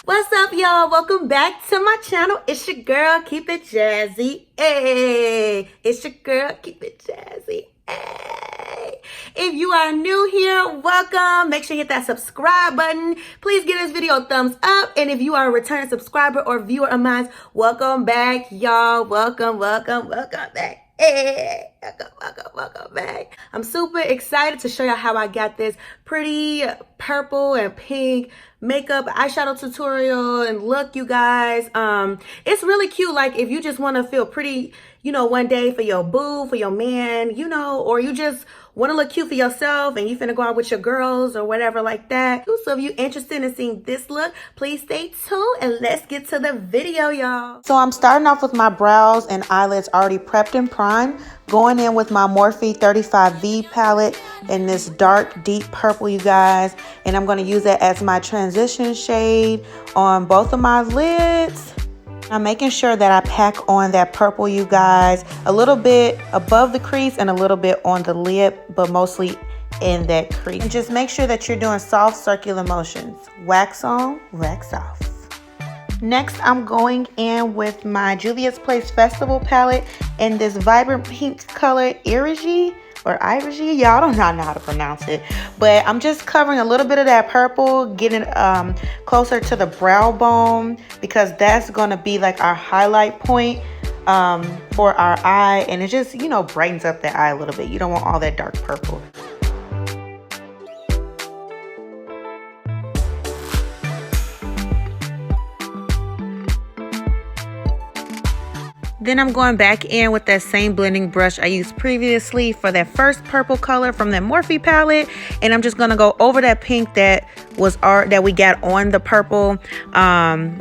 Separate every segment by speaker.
Speaker 1: What's up, y'all? Welcome back to my channel. It's your girl, Keep It Jazzy. Hey, it's your girl, Keep It Jazzy. Hey, if you are new here, welcome. Make sure you hit that subscribe button. Please give this video a thumbs up. And if you are a returning subscriber or viewer of mine, welcome back, y'all. Welcome back. Hey, welcome back. I'm super excited to show y'all how I got this pretty purple and pink makeup eyeshadow tutorial and look, you guys. It's really cute. Like if you just want to feel pretty, you know, one day for your boo, for your man, you know, or you just want to look cute for yourself and you finna go out with your girls or whatever like that. So if you're interested in seeing this look, please stay tuned and let's get to the video, y'all. So I'm starting off with my brows and eyelids already prepped and primed. Going in with my Morphe 35V palette in this dark, deep purple, you guys. And I'm going to use that as my transition shade on both of my lids. I'm making sure that I pack on that purple, you guys, a little bit above the crease and a little bit on the lid, but mostly in that crease. And just make sure that you're doing soft circular motions. Wax on, wax off. Next, I'm going in with my Juvia's Place Festival palette in this vibrant pink color, Iridgy. Or Iridgy, y'all don't know how to pronounce it, but I'm just covering a little bit of that purple, getting closer to the brow bone because that's going to be like our highlight point for our eye, and it just, you know, brightens up that eye a little bit. You don't want all that dark purple. Then I'm going back in with that same blending brush I used previously for that first purple color from that Morphe palette, and I'm just gonna go over that pink that we got on the purple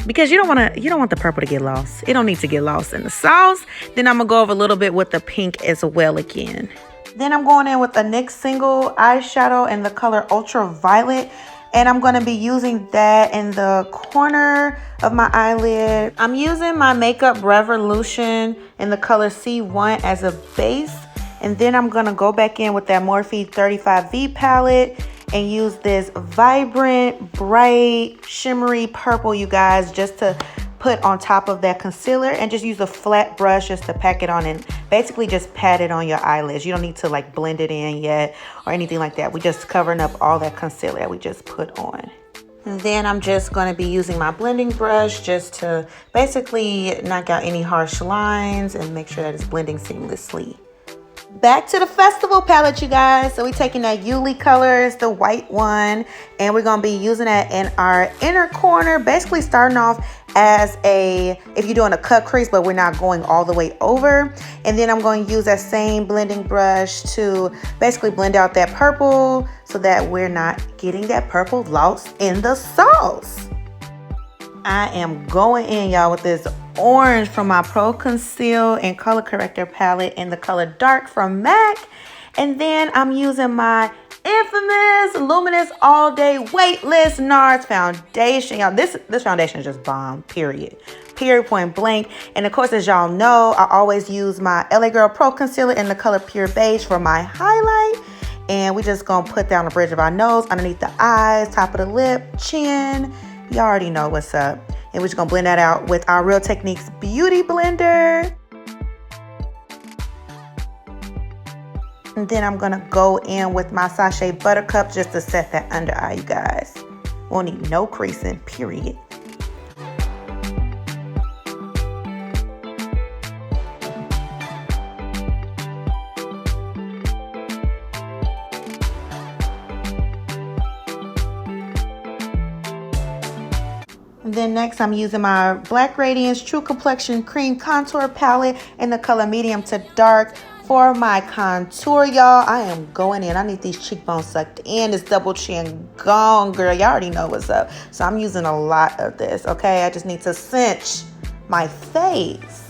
Speaker 1: because you don't want the purple to get lost. It don't need to get lost in the sauce. Then I'm gonna go over a little bit with the pink as well again. Then I'm going in with a NYX single eyeshadow in the color Ultraviolet. And I'm going to be using that in the corner of my eyelid. I'm using my Makeup Revolution in the color C1 as a base. And then I'm going to go back in with that Morphe 35V palette and use this vibrant, bright, shimmery purple, you guys, just to put on top of that concealer, and just use a flat brush just to pack it on and basically just pat it on your eyelids. You don't need to like blend it in yet or anything like that. We just covering up all that concealer that we just put on. And then I'm just going to be using my blending brush just to basically knock out any harsh lines and make sure that it's blending seamlessly. Back to the festival palette, you guys. So we're taking that Yuli colors, the white one, and we're going to be using that in our inner corner, basically starting off as if you're doing a cut crease, but we're not going all the way over. And then I'm going to use that same blending brush to basically blend out that purple so that we're not getting that purple lost in the sauce. I am going in, y'all, with this orange from my Pro Conceal and Color Corrector palette in the color Dark from MAC. And then I'm using my infamous Luminous All Day Weightless Nars foundation. Y'all, this foundation is just bomb, period, point blank. And of course, as y'all know, I always use my LA Girl Pro Concealer in the color Pure Beige for my highlight. And we just gonna put down the bridge of our nose, underneath the eyes, top of the lip, chin. You already know what's up. And we're just gonna blend that out with our Real Techniques Beauty Blender. And then I'm gonna go in with my Sache Buttercup just to set that under eye, you guys. Won't need no creasing, period. And then next, I'm using my Black Radiance True Complexion Cream Contour Palette in the color Medium to Dark for my contour, y'all. I am going in. I need these cheekbones sucked in. This double chin gone, girl. Y'all already know what's up. So I'm using a lot of this, okay? I just need to cinch my face.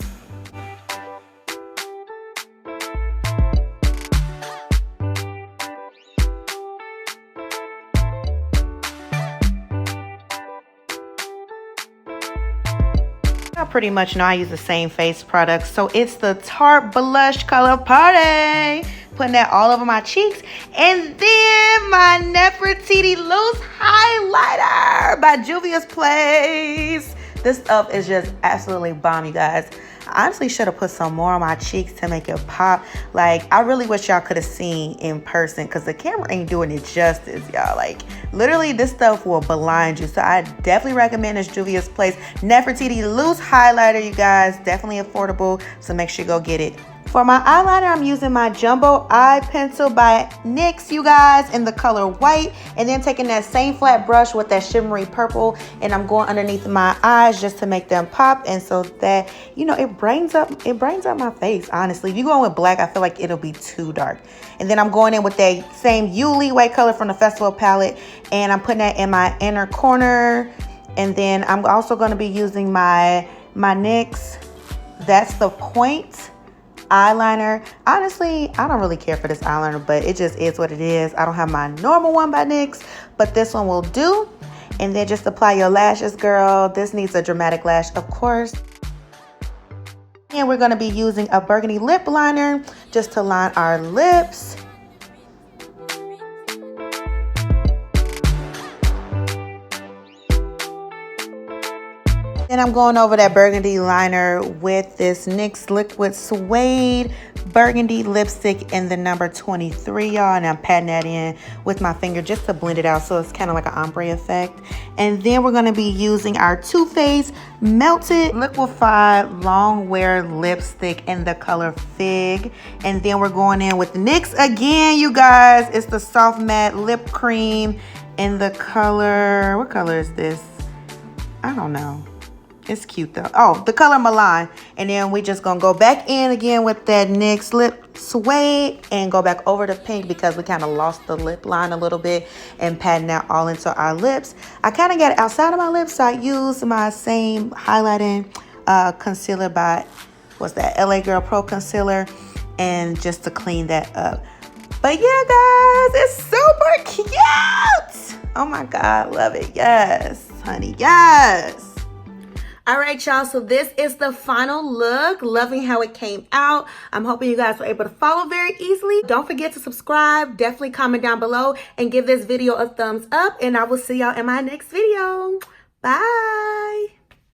Speaker 1: I pretty much know I use the same face product. So it's the Tarte blush color Paarrrttty. Putting that all over my cheeks. And then my Nefertiti Loose Highlighter by Juvia's Place. This stuff is just absolutely bomb, you guys. I honestly should have put some more on my cheeks to make it pop. Like, I really wish y'all could have seen in person because the camera ain't doing it justice, y'all. Like, literally, this stuff will blind you. So I definitely recommend this Juvia's Place Nefertiti Loose Highlighter, you guys. Definitely affordable, so make sure you go get it. For my eyeliner, I'm using my Jumbo Eye Pencil by NYX, you guys, in the color white. And then taking that same flat brush with that shimmery purple, and I'm going underneath my eyes just to make them pop. And so that, you know, it brightens up my face, honestly. If you go in with black, I feel like it'll be too dark. And then I'm going in with that same Yuli white color from the Festival palette, and I'm putting that in my inner corner. And then I'm also going to be using my NYX That's the Point eyeliner. Honestly, I don't really care for this eyeliner, but it just is what it is. I don't have my normal one by NYX, but this one will do. And then just apply your lashes, girl. This needs a dramatic lash, of course. And we're going to be using a burgundy lip liner just to line our lips. Then I'm going over that burgundy liner with this NYX Liquid Suede burgundy lipstick in the number 23, y'all. And I'm patting that in with my finger just to blend it out so it's kind of like an ombre effect. And then we're going to be using our Too Faced Melted Liquified Longwear lipstick in the color Fig. And then we're going in with NYX again, you guys. It's the Soft Matte Lip Cream in the color, what color is this? I don't know. It's cute though. Oh, the color Milan. And then we just gonna go back in again with that NYX Lip Suede and go back over the pink because we kind of lost the lip line a little bit, and patting that all into our lips. I kind of got it outside of my lips, so I used my same highlighting concealer by, what's that, LA Girl Pro Concealer, and just to clean that up. But yeah, guys, it's super cute. Oh my God, love it. Yes, honey, yes. All right, y'all, so this is the final look. Loving how it came out. I'm hoping you guys were able to follow very easily. Don't forget to subscribe. Definitely comment down below and give this video a thumbs up. And I will see y'all in my next video. Bye.